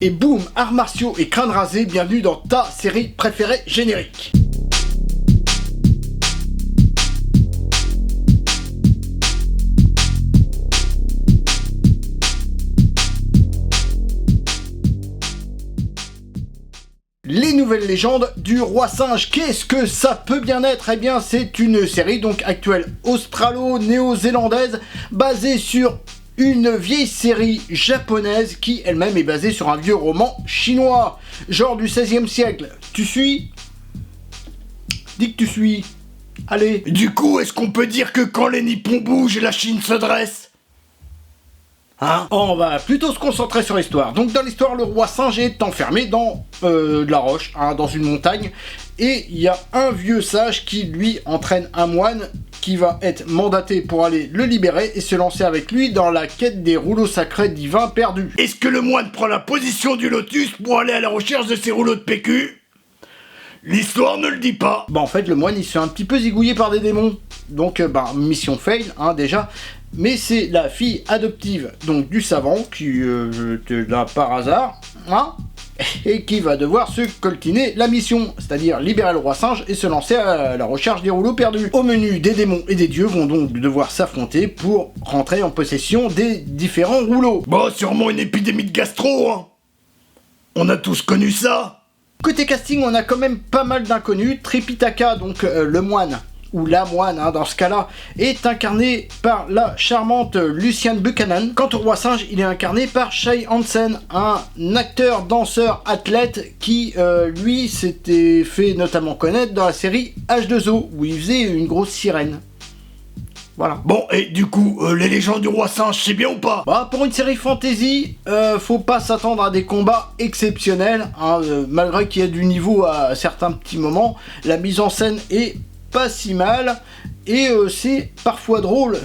Et boum, arts martiaux et crâne rasé, bienvenue dans ta série préférée générique. Les nouvelles légendes du roi singe, qu'est-ce que ça peut bien être? Eh bien c'est une série donc actuelle australo-néo-zélandaise basée sur une vieille série japonaise qui elle-même est basée sur un vieux roman chinois, genre du XVIe siècle. Tu suis? Dis que tu suis. Allez. Du coup, est-ce qu'on peut dire que quand les Nippons bougent, la Chine se dresse? Hein? On va plutôt se concentrer sur l'histoire. Donc dans l'histoire, le roi singe est enfermé dans de la roche, dans une montagne, et il y a un vieux sage qui lui entraîne un moine qui va être mandaté pour aller le libérer et se lancer avec lui dans la quête des rouleaux sacrés divins perdus. Est-ce que le moine prend la position du lotus pour aller à la recherche de ces rouleaux de PQ? L'histoire ne le dit pas. En fait, le moine il se fait un petit peu zigouiller par des démons. Donc mission fail déjà. Mais c'est la fille adoptive donc du savant qui là par hasard, et qui va devoir se coltiner la mission, c'est-à-dire libérer le roi singe et se lancer à la recherche des rouleaux perdus. Au menu, des démons et des dieux vont donc devoir s'affronter pour rentrer en possession des différents rouleaux. Sûrement une épidémie de gastro, hein. On a tous connu ça. Côté casting, on a quand même pas mal d'inconnus. Tripitaka, donc le moine, ou la moine dans ce cas-là, est incarné par la charmante Luciane Buchanan. Quant au roi singe, il est incarné par Shai Hansen, un acteur, danseur, athlète qui, lui, s'était fait notamment connaître dans la série H2O, où il faisait une grosse sirène. Voilà. Et du coup, les légendes du roi singe, c'est bien ou pas? Pour une série fantasy, faut pas s'attendre à des combats exceptionnels, malgré qu'il y ait du niveau à certains petits moments. La mise en scène est pas si mal, et c'est parfois drôle.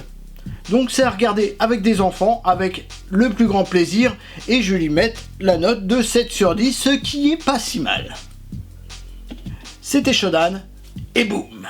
Donc c'est à regarder avec des enfants, avec le plus grand plaisir, et je lui mets la note de 7 sur 10, ce qui est pas si mal. C'était Shodan, et boum!